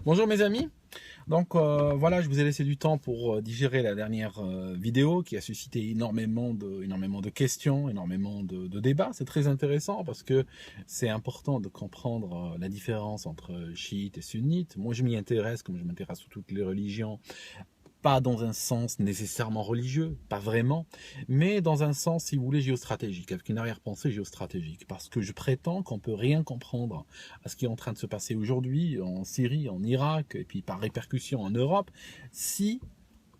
Bonjour mes amis, donc voilà, je vous ai laissé du temps pour digérer la dernière vidéo qui a suscité énormément de questions, énormément de débats. C'est très intéressant parce que c'est important de comprendre la différence entre chiites et sunnites. Moi je m'y intéresse comme je m'intéresse à toutes les religions, pas dans un sens nécessairement religieux, pas vraiment, mais dans un sens, si vous voulez, géostratégique, avec une arrière-pensée géostratégique, parce que je prétends qu'on peut rien comprendre à ce qui est en train de se passer aujourd'hui en Syrie, en Irak, et puis par répercussion en Europe, si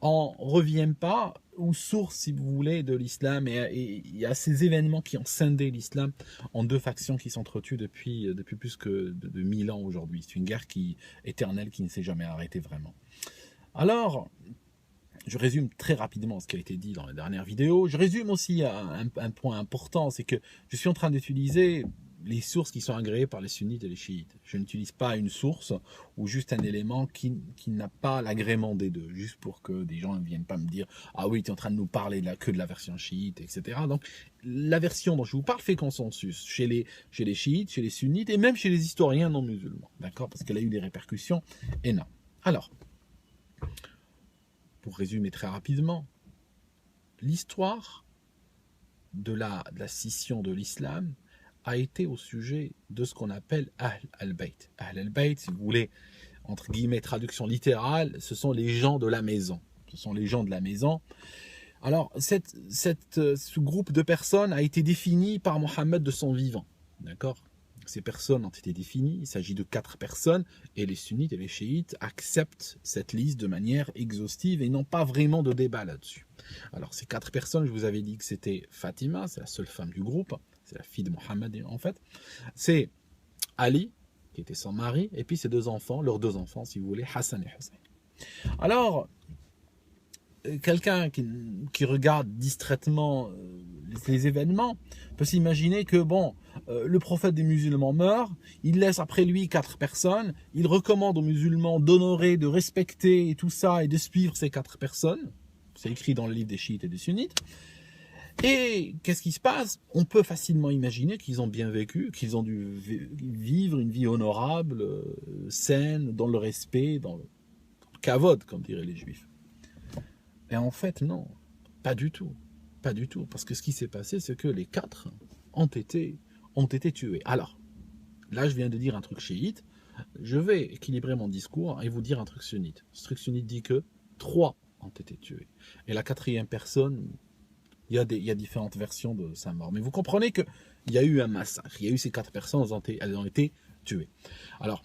on ne revient pas aux sources, si vous voulez, de l'islam, et il y a ces événements qui ont scindé l'islam en deux factions qui s'entretuent depuis plus que de 1000 ans aujourd'hui. C'est une guerre éternelle qui ne s'est jamais arrêtée vraiment. Alors, je résume très rapidement ce qui a été dit dans la dernière vidéo. Je résume aussi un point important, c'est que je suis en train d'utiliser les sources qui sont agréées par les sunnites et les chiites. Je n'utilise pas une source ou juste un élément qui n'a pas l'agrément des deux, juste pour que des gens ne viennent pas me dire « Ah oui, tu es en train de nous parler que de la version chiite, etc. » Donc, la version dont je vous parle fait consensus chez les chiites, chez les sunnites et même chez les historiens non musulmans, d'accord? Parce qu'elle a eu des répercussions énormes. Alors, pour résumer très rapidement, l'histoire de la scission de l'islam a été au sujet de ce qu'on appelle Ahl al-Bayt. Ahl al-Bayt, si vous voulez, entre guillemets, traduction littérale, ce sont les gens de la maison. Ce sont les gens de la maison. Alors, ce groupe de personnes a été défini par Mohammed de son vivant. D'accord? Ces personnes ont été définies, il s'agit de 4 personnes, et les sunnites et les chiites acceptent cette liste de manière exhaustive et n'ont pas vraiment de débat là-dessus. Alors ces 4 personnes, je vous avais dit que c'était Fatima, c'est la seule femme du groupe, c'est la fille de Mohammed en fait, c'est Ali, qui était son mari, et puis ses 2 enfants, leurs 2 enfants si vous voulez, Hassan et Hussein. Alors, quelqu'un qui regarde distraitement les événements peut s'imaginer que bon, le prophète des musulmans meurt, il laisse après lui 4 personnes, il recommande aux musulmans d'honorer, de respecter et tout ça et de suivre ces 4 personnes. C'est écrit dans le livre des chiites et des sunnites. Et qu'est-ce qui se passe? On peut facilement imaginer qu'ils ont bien vécu, qu'ils ont dû vivre une vie honorable, saine, dans le respect, dans le kavod, comme diraient les juifs. Et en fait, non, pas du tout. Pas du tout. Parce que ce qui s'est passé, c'est que les 4 ont été tués. Alors, là, je viens de dire un truc chiite. Je vais équilibrer mon discours et vous dire un truc sunnite. Ce truc sunnite dit que 3 ont été tués. Et la 4e personne, il y a différentes versions de sa mort. Mais vous comprenez qu'il y a eu un massacre. Il y a eu ces 4 personnes, elles ont été tuées. Alors,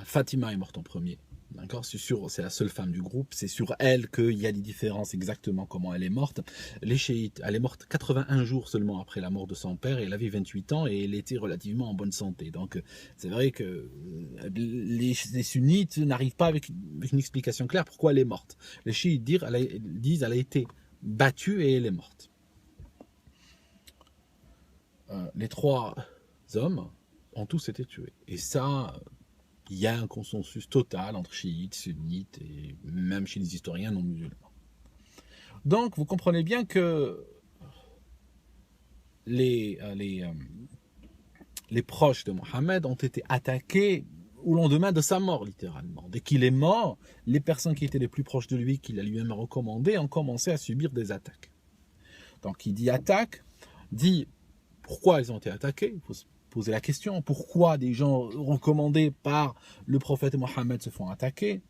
Fatima est morte en premier. D'accord, c'est la seule femme du groupe, c'est sur elle qu'il y a des différences exactement comment elle est morte. Les chiites, elle est morte 81 jours seulement après la mort de son père, et elle avait 28 ans et elle était relativement en bonne santé. Donc c'est vrai que les sunnites n'arrivent pas avec une explication claire pourquoi elle est morte. Les chiites disent qu'elle a été battue et elle est morte. Les 3 hommes ont tous été tués. Et ça, il y a un consensus total entre chiites, sunnites et même chez les historiens non musulmans. Donc vous comprenez bien que les proches de Mohammed ont été attaqués au lendemain de sa mort, littéralement. Dès qu'il est mort, les personnes qui étaient les plus proches de lui, qu'il a lui-même recommandé, ont commencé à subir des attaques. Donc il dit attaque, dit pourquoi ils ont été attaqués. Il faut se poser la question, pourquoi des gens recommandés par le prophète Mohammed se font attaquer,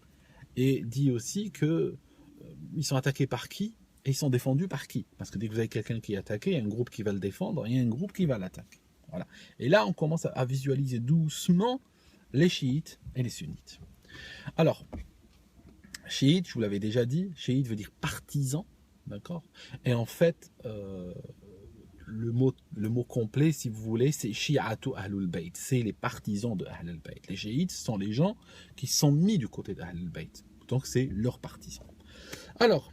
et dit aussi que ils sont attaqués par qui et ils sont défendus par qui, parce que dès que vous avez quelqu'un qui est attaqué, il y a un groupe qui va le défendre et il y a un groupe qui va l'attaquer. Voilà. Et là on commence à visualiser doucement les chiites et les sunnites. Alors, chiite, je vous l'avais déjà dit, chiite veut dire partisan, d'accord, et en fait le mot complet, si vous voulez, c'est Shi'atu Ahlul Bayt. C'est les partisans de Ahlul Bayt. Les chiites sont les gens qui sont mis du côté d'Ahlul Bayt. Donc c'est leurs partisans. Alors,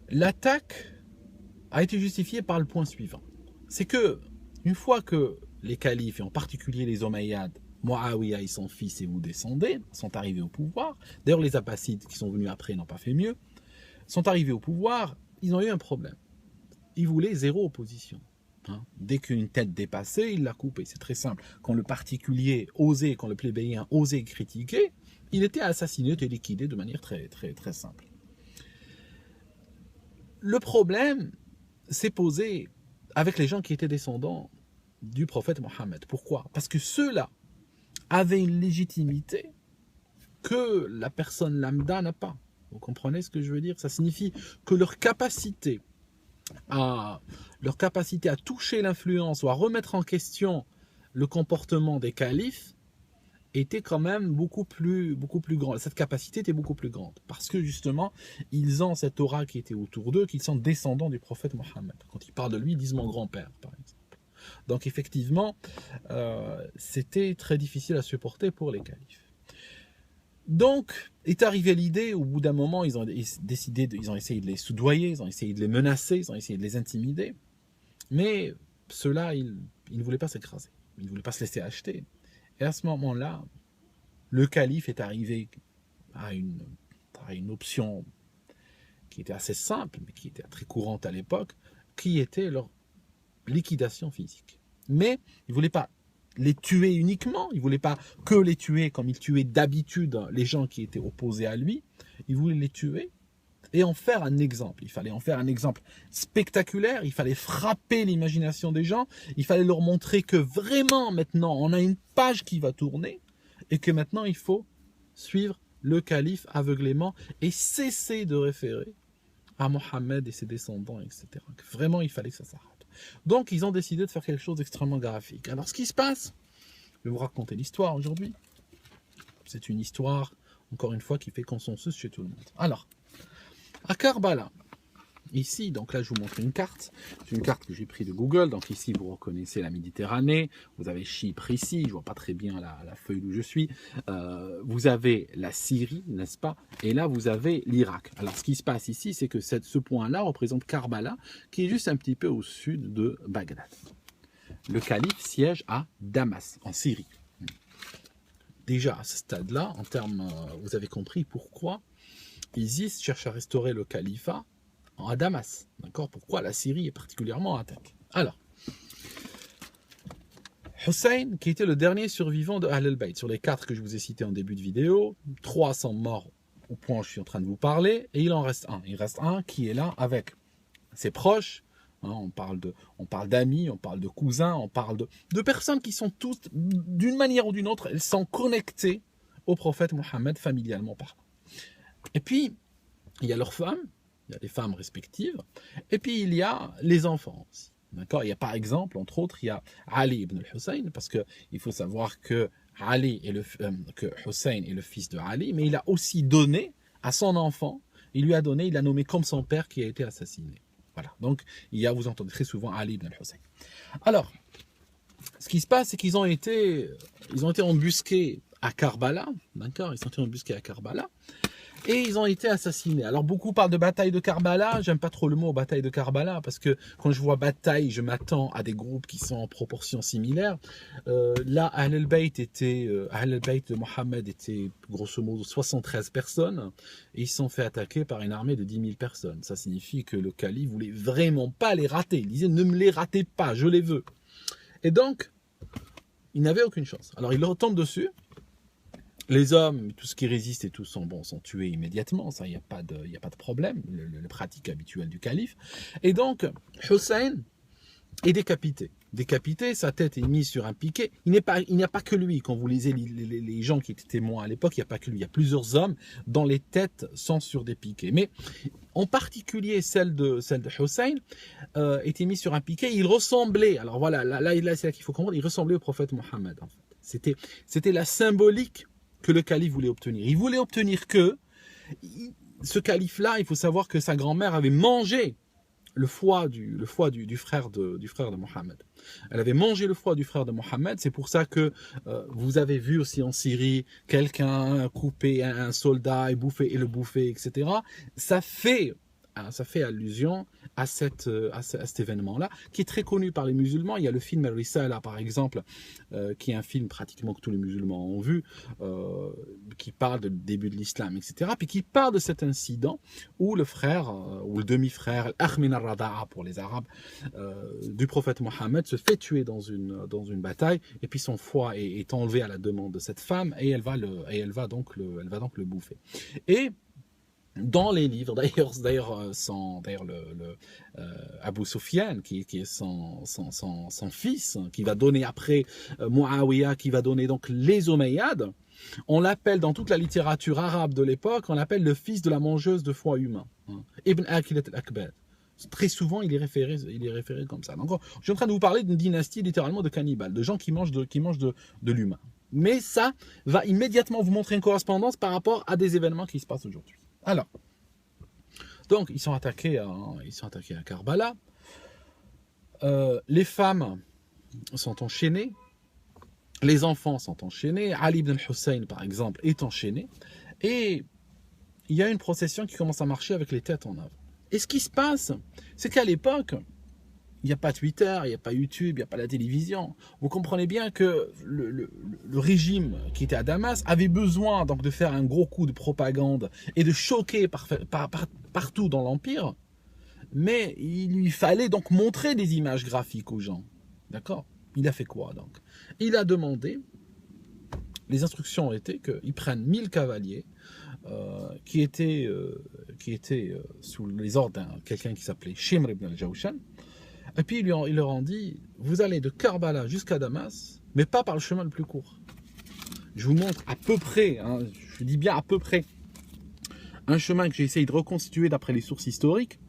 l'attaque a été justifiée par le point suivant. C'est que, une fois que les califes, et en particulier les Omeyyades, Muawiyah et son fils et vous descendez, sont arrivés au pouvoir, d'ailleurs les Abbassides qui sont venus après n'ont pas fait mieux, sont arrivés au pouvoir, ils ont eu un problème. Ils voulaient 0 opposition. Hein. Dès qu'une tête dépassait, il la coupait. C'est très simple. Quand le particulier osait, quand le plébéien osait critiquer, il était assassiné, était liquidé de manière très, très, très simple. Le problème s'est posé avec les gens qui étaient descendants du prophète Mohammed. Pourquoi? Parce que ceux-là avaient une légitimité que la personne lambda n'a pas. Vous comprenez ce que je veux dire? Ça signifie que leur capacité à toucher l'influence ou à remettre en question le comportement des califes était quand même beaucoup plus grande. Cette capacité était beaucoup plus grande. Parce que justement, ils ont cette aura qui était autour d'eux, qu'ils sont descendants du prophète Mohammed. Quand ils parlent de lui, ils disent mon grand-père, par exemple. Donc effectivement, c'était très difficile à supporter pour les califes. Donc, est arrivée l'idée, au bout d'un moment, ils ont essayé de les soudoyer, ils ont essayé de les menacer, ils ont essayé de les intimider. Mais ceux-là, ils ne voulaient pas s'écraser. Ils ne voulaient pas se laisser acheter. Et à ce moment-là, le calife est arrivé à une option qui était assez simple, mais qui était très courante à l'époque, qui était leur liquidation physique. Mais il ne voulait pas les tuer uniquement, il ne voulait pas que les tuer comme il tuait d'habitude les gens qui étaient opposés à lui, il voulait les tuer et en faire un exemple. Il fallait en faire un exemple spectaculaire, il fallait frapper l'imagination des gens, il fallait leur montrer que vraiment maintenant on a une page qui va tourner et que maintenant il faut suivre le calife aveuglément et cesser de référer à Mohammed et ses descendants, etc. Vraiment il fallait que ça s'arrête. Donc ils ont décidé de faire quelque chose d'extrêmement graphique. Alors ce qui se passe, je vais vous raconter l'histoire aujourd'hui. C'est une histoire, encore une fois, qui fait consensus chez tout le monde. Alors, à Karbala, ici, donc là je vous montre une carte. C'est une carte que j'ai prise de Google. Donc ici vous reconnaissez la Méditerranée. Vous avez Chypre ici. Je vois pas très bien la feuille d'où je suis. Vous avez la Syrie, n'est-ce pas? Et là vous avez l'Irak. Alors ce qui se passe ici, c'est que ce point-là représente Karbala, qui est juste un petit peu au sud de Bagdad. Le calife siège à Damas, en Syrie. Déjà à ce stade-là, en termes, vous avez compris pourquoi Isis cherche à restaurer le califat à Damas. D'accord? Pourquoi la Syrie est particulièrement attaquée? Alors, Hussein, qui était le dernier survivant de Ahl al-Bayt, sur les 4 que je vous ai cités en début de vidéo, 3 sont morts au point où je suis en train de vous parler, et il en reste un. Il reste un qui est là avec ses proches. Hein, on parle d'amis, on parle de cousins, on parle de personnes qui sont toutes, d'une manière ou d'une autre, elles sont connectées au prophète Mohammed familialement parlant. Et puis, il y a leurs femmes, il y a les femmes respectives, et puis il y a les enfants aussi. D'accord? Il y a par exemple, entre autres, il y a Ali ibn al-Hussein, parce qu'il faut savoir que Hussein est le fils de Ali, mais il a aussi donné à son enfant, il l'a nommé comme son père qui a été assassiné. Voilà, donc vous entendez très souvent Ali ibn al-Hussein. Alors, ce qui se passe, c'est qu'ils ont été embusqués à Karbala, d'accord? Ils ont été embusqués à Karbala, et ils ont été assassinés. Alors beaucoup parlent de bataille de Karbala, j'aime pas trop le mot bataille de Karbala, parce que quand je vois bataille, je m'attends à des groupes qui sont en proportions similaires. Là, Ahl al-Bayt de Mohammed était grosso modo 73 personnes, et ils se sont fait attaquer par une armée de 10 000 personnes. Ça signifie que le calife voulait vraiment pas les rater. Il disait, ne me les ratez pas, je les veux. Et donc, il n'avait aucune chance. Alors il leur tombe dessus. Les hommes, tout ce qui résiste et tout sont tués immédiatement, ça, il n'y a pas de problème, le pratique habituel du calife. Et donc, Hussein est décapité. Décapité, sa tête est mise sur un piquet. Il n'y a pas que lui. Quand vous lisez les gens qui étaient témoins à l'époque, il n'y a pas que lui. Il y a plusieurs hommes dont les têtes sont sur des piquets. Mais en particulier, celle de Hussein était mise sur un piquet. Il ressemblait, alors voilà, là c'est là qu'il faut comprendre, il ressemblait au prophète Mohammed. En fait. C'était la symbolique que le calife voulait obtenir. Il voulait obtenir que ce calife-là, il faut savoir que sa grand-mère avait mangé le foie du frère de Mohammed. Elle avait mangé le foie du frère de Mohammed. C'est pour ça que vous avez vu aussi en Syrie quelqu'un couper un soldat et le bouffer, etc. Ça fait ça fait allusion à cet événement-là, qui est très connu par les musulmans. Il y a le film Al-Risala, par exemple, qui est un film pratiquement que tous les musulmans ont vu, qui parle du début de l'islam, etc. Puis qui parle de cet incident où le frère, ou le demi-frère, Ahmin al-Rada'a pour les Arabes, du prophète Mohammed se fait tuer dans une bataille, et puis son foie est enlevé à la demande de cette femme, et elle va donc le bouffer. Et dans les livres, Abu Sufyan, qui est son fils, qui va donner après Muawiyah, qui va donner donc les Omeyyades, on l'appelle dans toute la littérature arabe de l'époque, on l'appelle le fils de la mangeuse de foie humain, Ibn Akilat al-Akbad. Très souvent, il est référé comme ça. Donc, je suis en train de vous parler d'une dynastie littéralement de cannibales, de gens qui mangent de l'humain. Mais ça va immédiatement vous montrer une correspondance par rapport à des événements qui se passent aujourd'hui. Alors, donc ils sont attaqués à Karbala. Les femmes sont enchaînées, les enfants sont enchaînés. Ali ibn al-Hussein, par exemple, est enchaîné. Et il y a une procession qui commence à marcher avec les têtes en avant. Et ce qui se passe, c'est qu'à l'époque, il n'y a pas Twitter, il n'y a pas YouTube, il n'y a pas la télévision. Vous comprenez bien que le régime qui était à Damas avait besoin donc de faire un gros coup de propagande et de choquer partout dans l'Empire. Mais il lui fallait donc montrer des images graphiques aux gens. D'accord? Il a fait quoi donc? Il a demandé, les instructions étaient qu'ils prennent 1000 cavaliers qui étaient sous les ordres de quelqu'un qui s'appelait Shimr ibn al-Jawshan. Et puis ils leur ont dit, vous allez de Karbala jusqu'à Damas, mais pas par le chemin le plus court. Je vous montre à peu près, je dis bien à peu près, un chemin que j'ai essayé de reconstituer d'après les sources historiques.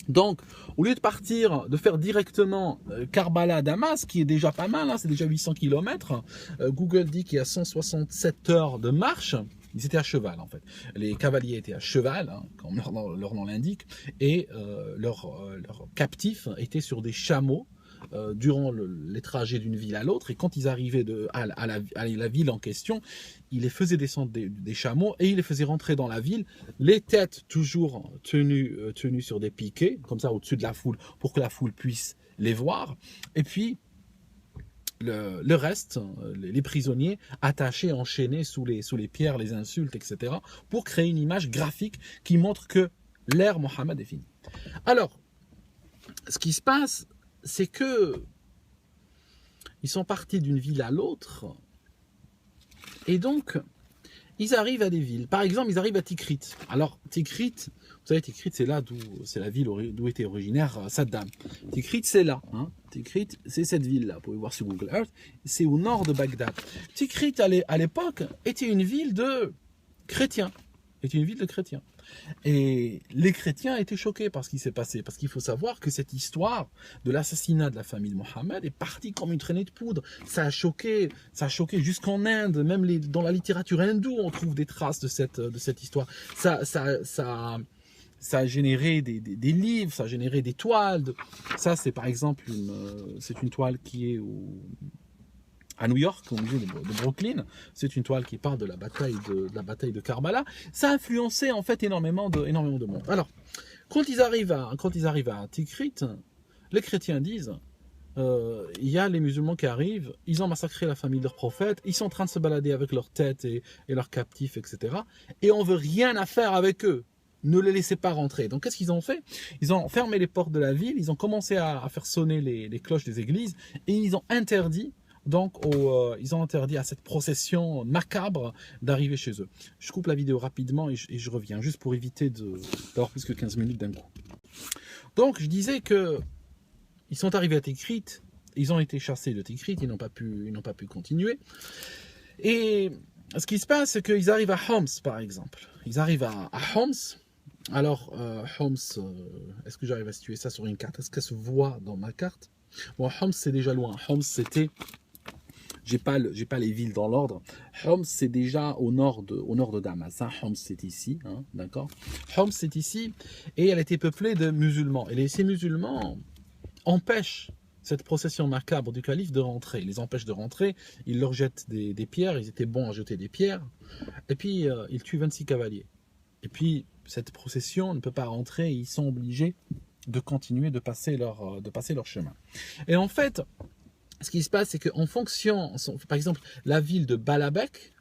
Donc, au lieu de partir, de faire directement Karbala à Damas, qui est déjà pas mal, c'est déjà 800 km, Google dit qu'il y a 167 heures de marche. Ils étaient à cheval en fait. Les cavaliers étaient à cheval, comme leur nom l'indique, et leurs captifs étaient sur des chameaux durant les trajets d'une ville à l'autre. Et quand ils arrivaient à la ville en question, ils les faisaient descendre des chameaux et ils les faisaient rentrer dans la ville, les têtes toujours tenues sur des piquets, comme ça au-dessus de la foule, pour que la foule puisse les voir. Et puis le reste, les prisonniers attachés, enchaînés sous les pierres, les insultes, etc., pour créer une image graphique qui montre que l'ère Mohammed est finie. Alors, ce qui se passe, c'est que ils sont partis d'une ville à l'autre, et donc ils arrivent à des villes. Par exemple, ils arrivent à Tikrit. Alors, Tikrit, vous savez, Tikrit, c'est la ville d'où était originaire Saddam. Tikrit, c'est là. Tikrit, c'est cette ville-là. Vous pouvez voir sur Google Earth. C'est au nord de Bagdad. Tikrit, à l'époque, était une ville de chrétiens. Et les chrétiens étaient choqués par ce qui s'est passé. Parce qu'il faut savoir que cette histoire de l'assassinat de la famille de Mohammed est partie comme une traînée de poudre. Ça a choqué jusqu'en Inde. Même dans la littérature hindoue, on trouve des traces de cette histoire. Ça a généré des livres, ça a généré des toiles. Ça, c'est par exemple c'est une toile qui est à New York, au musée de Brooklyn. C'est une toile qui parle de la bataille de Karbala. Ça a influencé en fait énormément de monde. Alors, quand ils arrivent à Tikrit, les chrétiens disent il y a les musulmans qui arrivent, ils ont massacré la famille de leur prophète, ils sont en train de se balader avec leurs têtes et leurs captifs, etc. Et on veut rien à faire avec eux. Ne les laissez pas rentrer. Donc qu'est-ce qu'ils ont fait? Ils ont fermé les portes de la ville, ils ont commencé à faire sonner les cloches des églises, et ils ont interdit à cette procession macabre d'arriver chez eux. Je coupe la vidéo rapidement et je reviens, juste pour éviter d'avoir plus que 15 minutes d'un coup. Donc je disais que ils sont arrivés à Tikrit, ils ont été chassés de Tikrit, ils n'ont pas pu continuer. Et ce qui se passe, c'est qu'ils arrivent à Homs, par exemple. Ils arrivent à Homs. Alors, Homs, est-ce que j'arrive à situer ça sur une carte? Est-ce qu'elle se voit dans ma carte? Bon, Homs, c'est déjà loin. Homs, c'était... J'ai pas les villes dans l'ordre. Homs, c'est déjà au nord de Damas. Homs, c'est ici, d'accord? Homs, c'est ici, et elle était peuplée de musulmans. Et ces musulmans empêchent cette procession macabre du calife de rentrer. Ils les empêchent de rentrer, ils leur jettent des pierres, ils étaient bons à jeter des pierres, et puis ils tuent 26 cavaliers. Et puis, cette procession ne peut pas rentrer, ils sont obligés de continuer de passer leur chemin. Et en fait, ce qui se passe, c'est qu'en fonction, par exemple, la ville de Baalbek,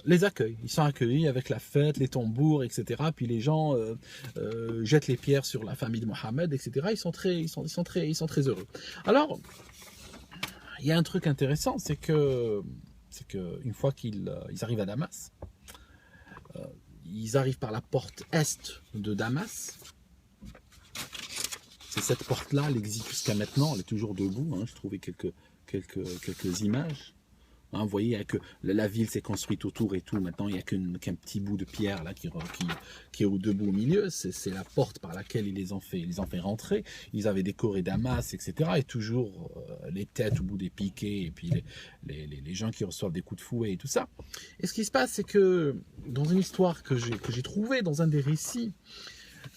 les accueille. Ils sont accueillis avec la fête, les tambours, etc. Puis les gens jettent les pierres sur la famille de Mohammed, etc. Ils sont très heureux. Alors, il y a un truc intéressant, c'est que une fois qu'ils arrivent à Damas, ils arrivent par la porte est de Damas. C'est cette porte-là, elle existe jusqu'à maintenant, elle est toujours debout. Hein. J'ai trouvé quelques images. Hein, vous voyez que la ville s'est construite autour et tout. Maintenant, il n'y a qu'un petit bout de pierre là qui est debout au milieu. C'est la porte par laquelle ils les ont fait rentrer. Ils avaient décoré Damas, etc. Et toujours les têtes au bout des piquets et puis les gens qui reçoivent des coups de fouet et tout ça. Et ce qui se passe, c'est que dans une histoire que j'ai trouvée dans un des récits,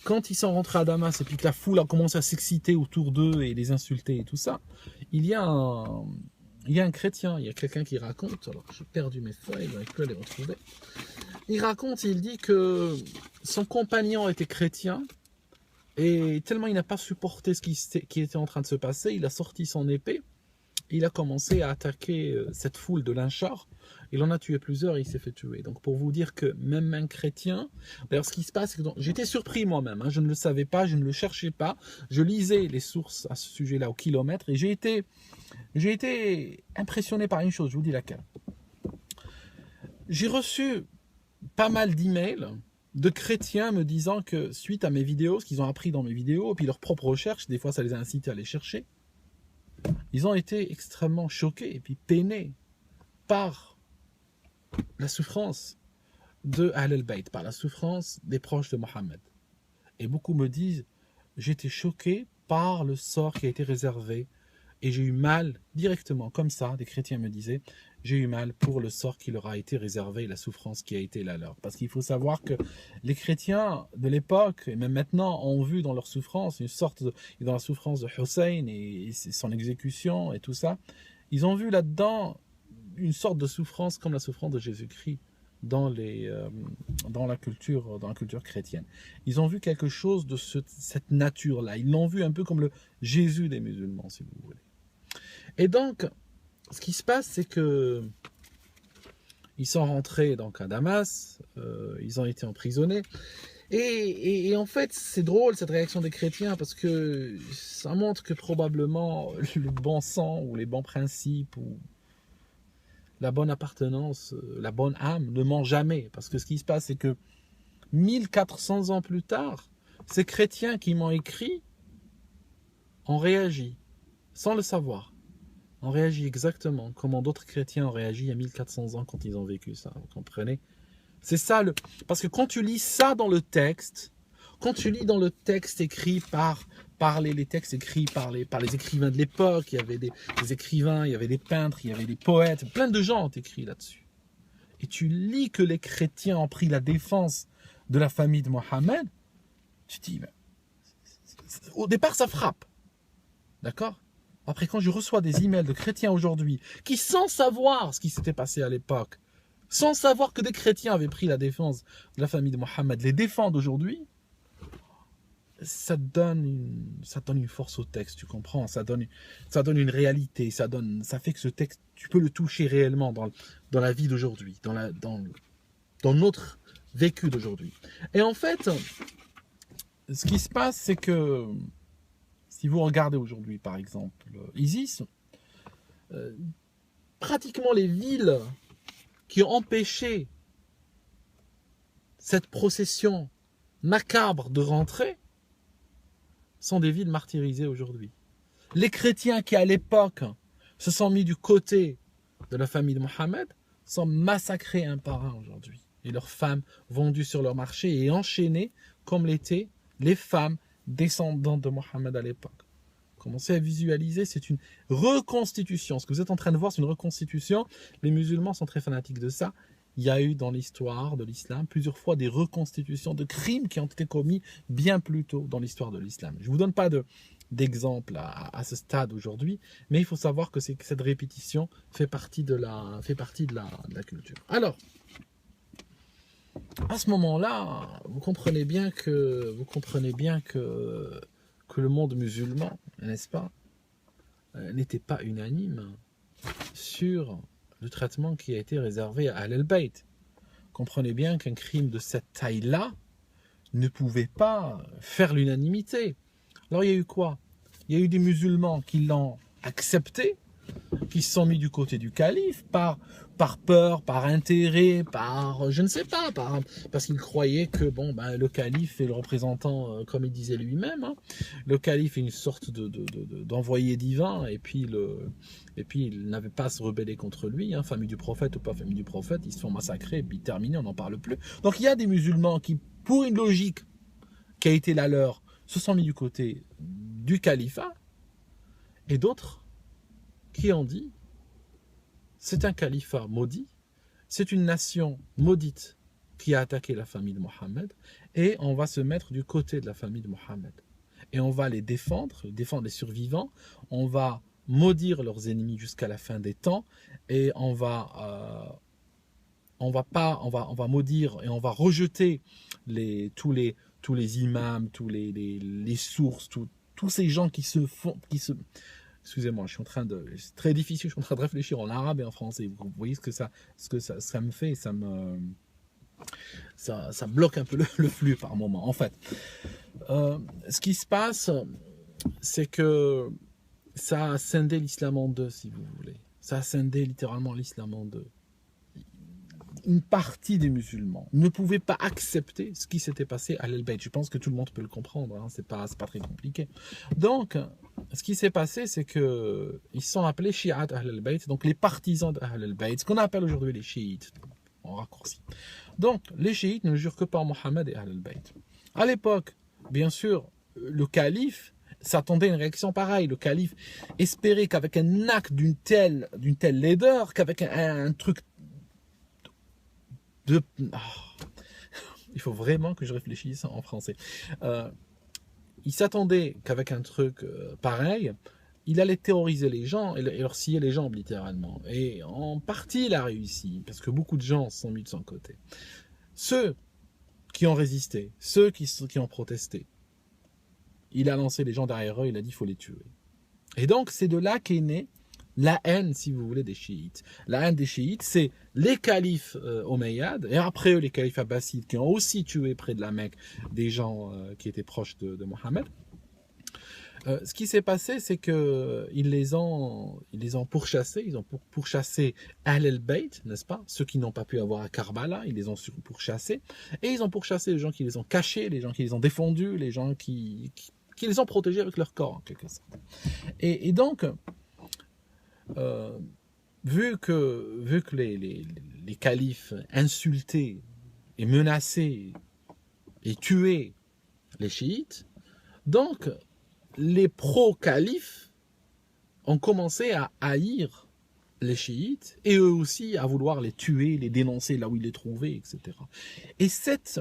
quand ils sont rentrés à Damas et puis que la foule a commencé à s'exciter autour d'eux et les insulter et tout ça, il y a un chrétien, il y a quelqu'un qui raconte, alors j'ai perdu mes feuilles, j'arrive plus à les retrouver. Il raconte, il dit que son compagnon était chrétien et tellement il n'a pas supporté ce qui était en train de se passer, il a sorti son épée, il a commencé à attaquer cette foule de lynchards. Il en a tué plusieurs et il s'est fait tuer. Donc pour vous dire que même un chrétien, d'ailleurs ce qui se passe, c'est que j'étais surpris moi-même, hein, je ne le savais pas, je ne le cherchais pas, je lisais les sources à ce sujet-là au kilomètre et j'ai été impressionné par une chose, je vous dis laquelle. J'ai reçu pas mal d'emails de chrétiens me disant que suite à mes vidéos, ce qu'ils ont appris dans mes vidéos, et puis leurs propres recherches, des fois ça les a incités à les chercher, ils ont été extrêmement choqués et puis peinés par la souffrance de Ahl al-Bayt, par la souffrance des proches de Mohammed. Et beaucoup me disent, j'étais choqué par le sort qui a été réservé et j'ai eu mal directement, comme ça, des chrétiens me disaient, j'ai eu mal pour le sort qui leur a été réservé, la souffrance qui a été la leur. Parce qu'il faut savoir que les chrétiens de l'époque, et même maintenant, ont vu dans leur souffrance, dans la souffrance de Hussein et son exécution et tout ça, ils ont vu là-dedans une sorte de souffrance comme la souffrance de Jésus-Christ dans la culture chrétienne. Ils ont vu quelque chose de cette nature-là. Ils l'ont vu un peu comme le Jésus des musulmans, si vous voulez. Et donc, ce qui se passe, c'est que ils sont rentrés donc à Damas, ils ont été emprisonnés. Et en fait, c'est drôle cette réaction des chrétiens parce que ça montre que probablement le bon sang ou les bons principes ou la bonne appartenance, la bonne âme ne ment jamais. Parce que ce qui se passe, c'est que 1400 ans plus tard, ces chrétiens qui m'ont écrit ont réagi, sans le savoir. Ont réagi exactement comment d'autres chrétiens ont réagi il y a 1400 ans quand ils ont vécu ça. Vous comprenez ? C'est ça Parce que quand tu lis ça dans le texte, quand tu lis dans le texte écrit les textes écrits par les écrivains de l'époque, il y avait des écrivains, il y avait des peintres, il y avait des poètes, plein de gens ont écrit là-dessus. Et tu lis que les chrétiens ont pris la défense de la famille de Mohammed, tu te dis, au départ ça frappe. D'accord ? Après, quand je reçois des emails de chrétiens aujourd'hui, qui sans savoir ce qui s'était passé à l'époque, sans savoir que des chrétiens avaient pris la défense de la famille de Mohammed, les défendent aujourd'hui, ça donne une force au texte, tu comprends, ça donne une réalité, ça fait que ce texte, tu peux le toucher réellement dans la vie d'aujourd'hui, dans notre vécu d'aujourd'hui. Et en fait, ce qui se passe, c'est que si vous regardez aujourd'hui, par exemple, ISIS, pratiquement les villes qui ont empêché cette procession macabre de rentrer sont des villes martyrisées aujourd'hui. Les chrétiens qui, à l'époque, se sont mis du côté de la famille de Mohammed sont massacrés un par un aujourd'hui. Et leurs femmes vendues sur leur marché et enchaînées comme l'étaient les femmes descendantes de Mohammed à l'époque. Commencez à visualiser, c'est une reconstitution. Ce que vous êtes en train de voir, c'est une reconstitution. Les musulmans sont très fanatiques de ça. Il y a eu dans l'histoire de l'islam plusieurs fois des reconstitutions de crimes qui ont été commis bien plus tôt dans l'histoire de l'islam. Je ne vous donne pas d'exemple à ce stade aujourd'hui, mais il faut savoir que cette répétition fait partie de la culture. Alors, à ce moment-là, vous comprenez bien que le monde musulman, n'est-ce pas, n'était pas unanime sur le traitement qui a été réservé à Ahl-Bayt. Comprenez bien qu'un crime de cette taille-là ne pouvait pas faire l'unanimité. Alors il y a eu quoi? Il y a eu des musulmans qui l'ont accepté, qui se sont mis du côté du calife par peur, par intérêt, par je ne sais pas, parce qu'ils croyaient que bon, ben, le calife est le représentant, comme il disait lui-même, hein, le calife est une sorte d'envoyé divin, et puis il n'avait pas à se rebeller contre lui, hein, famille du prophète ou pas famille du prophète, ils se font massacrer, et puis terminé, on n'en parle plus. Donc il y a des musulmans qui, pour une logique qui a été la leur, se sont mis du côté du califat, et d'autres qui ont dit c'est un califat maudit, c'est une nation maudite qui a attaqué la famille de Mohammed, et on va se mettre du côté de la famille de Mohammed. Et on va les défendre les survivants, on va maudire leurs ennemis jusqu'à la fin des temps, et on va maudire et on va rejeter tous les imams, tous les sources, tous ces gens excusez-moi, c'est très difficile, je suis en train de réfléchir en arabe et en français. Vous voyez ce que ça me fait, ça bloque un peu le flux par moment. En fait, ce qui se passe, c'est que ça a scindé l'islam en deux, si vous voulez. Ça a scindé littéralement l'islam en deux. Une partie des musulmans ne pouvait pas accepter ce qui s'était passé à Ahl-Bayt. Je pense que tout le monde peut le comprendre, hein, c'est pas très compliqué. Donc, ce qui s'est passé, c'est que ils sont appelés Shi'at Ahl-Bayt, donc les partisans d'Ahl-Bayt, ce qu'on appelle aujourd'hui les chiites, en raccourci. Donc, les chiites ne jurent que par Mohammed et Ahl-Bayt. À l'époque, bien sûr, le calife s'attendait à une réaction pareille. Le calife espérait qu'avec un acte d'une telle laideur, qu'avec un truc il faut vraiment que je réfléchisse en français. Il s'attendait qu'avec un truc pareil, il allait terroriser les gens et leur scier les jambes littéralement. Et en partie, il a réussi, parce que beaucoup de gens se sont mis de son côté. Ceux qui ont résisté, ceux qui ont protesté, il a lancé les gens derrière eux, il a dit qu'il faut les tuer. Et donc, c'est de là qu'est née la haine, si vous voulez, des chiites. La haine des chiites, c'est les califes omeyyades, et après eux, les califes abbassides, qui ont aussi tué près de la Mecque des gens qui étaient proches de Mohammed. Ce qui s'est passé, c'est qu'ils les ont pourchassés, ils ont pourchassé Ahl al-Bayt, n'est-ce pas? Ceux qui n'ont pas pu avoir à Karbala, ils les ont pourchassés, et ils ont pourchassé les gens qui les ont cachés, les gens qui les ont défendus, les gens qui les ont protégés avec leur corps, en quelque sorte. Et donc, vu que les califes insultaient et menaçaient et tuaient les chiites, donc les pro-califes ont commencé à haïr les chiites et eux aussi à vouloir les tuer, les dénoncer là où ils les trouvaient, etc. Et cette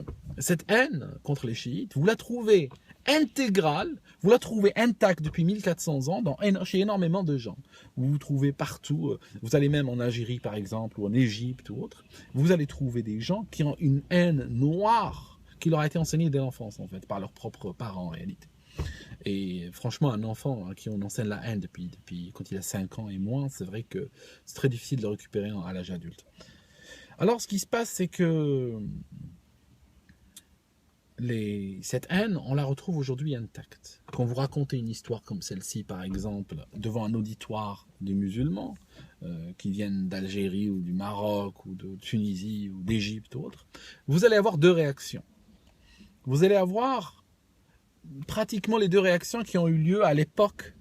haine contre les chiites, vous la trouvez intégrale, vous la trouvez intacte depuis 1400 ans chez énormément de gens. Vous trouvez partout, vous allez même en Algérie par exemple, ou en Égypte ou autre, vous allez trouver des gens qui ont une haine noire qui leur a été enseignée dès l'enfance en fait, par leurs propres parents en réalité. Et franchement, un enfant à qui on enseigne la haine depuis quand il a 5 ans et moins, c'est vrai que c'est très difficile de le récupérer à l'âge adulte. Alors ce qui se passe, c'est que cette haine, on la retrouve aujourd'hui intacte. Quand vous racontez une histoire comme celle-ci, par exemple, devant un auditoire de musulmans qui viennent d'Algérie ou du Maroc ou de Tunisie ou d'Égypte ou autre, vous allez avoir deux réactions. Vous allez avoir pratiquement les deux réactions qui ont eu lieu à l'époque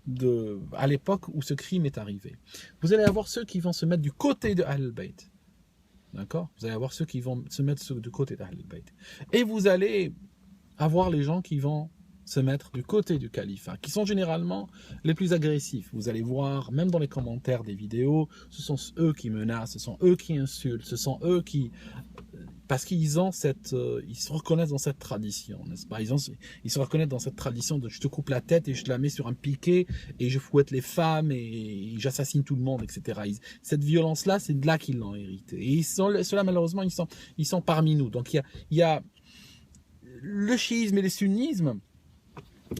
où ce crime est arrivé. Vous allez avoir ceux qui vont se mettre du côté de Ahl-Bayt. D'accord? Vous allez avoir ceux qui vont se mettre du côté d'Ahl-Bayt. Et vous allez avoir les gens qui vont se mettre du côté du califat, qui sont généralement les plus agressifs. Vous allez voir, même dans les commentaires des vidéos, ce sont eux qui menacent, ce sont eux qui insultent, ce sont eux qui parce qu'ils ont ils se reconnaissent dans cette tradition, n'est-ce pas? Ils se reconnaissent dans cette tradition de je te coupe la tête et je te la mets sur un piquet et je fouette les femmes et j'assassine tout le monde, etc. Cette violence-là, c'est de là qu'ils l'ont hérité. Et ceux-là, malheureusement, ils sont parmi nous. Donc il y a le chiisme et le sunnisme.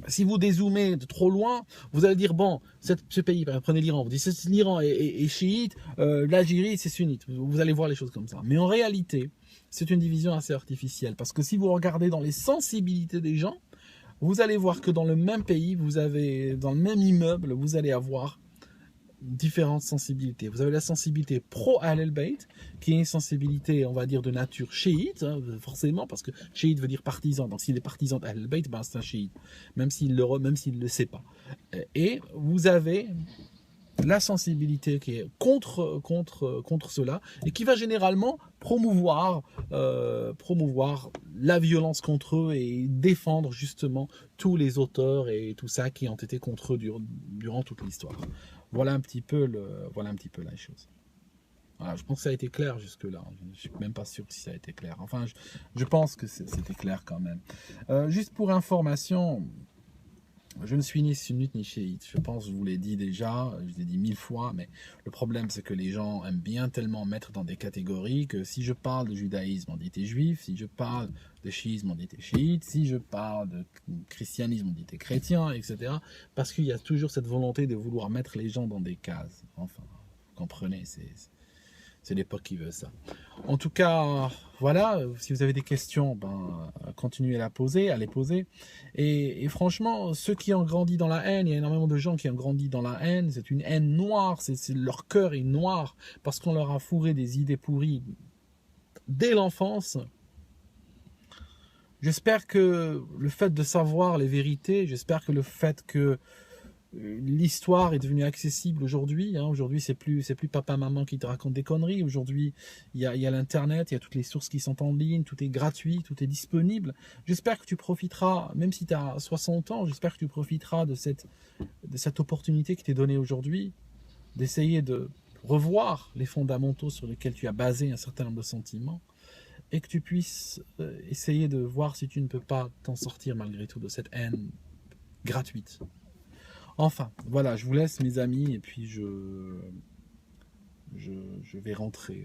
Si vous dézoomez de trop loin, vous allez dire, bon, ce pays, prenez l'Iran, vous dites l'Iran est chiite, l'Algérie c'est sunnite, vous allez voir les choses comme ça. Mais en réalité, c'est une division assez artificielle, parce que si vous regardez dans les sensibilités des gens, vous allez voir que dans le même pays, dans le même immeuble, vous allez avoir différentes sensibilités. Vous avez la sensibilité pro-Ahl al-Bayt, qui est une sensibilité, on va dire, de nature chiite, hein, forcément, parce que chiite veut dire partisan. Donc s'il est partisan d'Ahl al-Bayt, ben, c'est un chiite, même s'il ne le sait pas. Et vous avez la sensibilité qui est contre cela, et qui va généralement promouvoir la violence contre eux et défendre justement tous les auteurs et tout ça qui ont été contre eux durant toute l'histoire. Voilà un petit peu la chose. Voilà, je pense que ça a été clair jusque-là. Je ne suis même pas sûr si ça a été clair. Enfin, je pense que c'était clair quand même. Juste pour information, je ne suis ni sunnite ni chiite. Je pense que je vous l'ai dit déjà, je l'ai dit 1000 fois, mais le problème c'est que les gens aiment bien tellement mettre dans des catégories que si je parle de judaïsme, on dit t'es juif, si je parle de chiisme, on dit t'es chiite, si je parle de christianisme, on dit t'es chrétien, etc. Parce qu'il y a toujours cette volonté de vouloir mettre les gens dans des cases. Enfin, vous comprenez, c'est l'époque qui veut ça. En tout cas, voilà, si vous avez des questions, continuez à les poser. Et franchement, ceux qui ont grandi dans la haine, il y a énormément de gens qui ont grandi dans la haine, c'est une haine noire, leur cœur est noir, parce qu'on leur a fourré des idées pourries dès l'enfance. J'espère que le fait de savoir les vérités, j'espère que le fait que l'histoire est devenue accessible aujourd'hui. Aujourd'hui, c'est plus papa, maman qui te raconte des conneries. Aujourd'hui, il y a l'internet, il y a toutes les sources qui sont en ligne, tout est gratuit, tout est disponible. J'espère que tu profiteras, même si tu as 60 ans, j'espère que tu profiteras de cette opportunité qui t'est donnée aujourd'hui, d'essayer de revoir les fondamentaux sur lesquels tu as basé un certain nombre de sentiments, et que tu puisses essayer de voir si tu ne peux pas t'en sortir malgré tout de cette haine gratuite. Enfin, voilà, je vous laisse mes amis et puis je vais rentrer.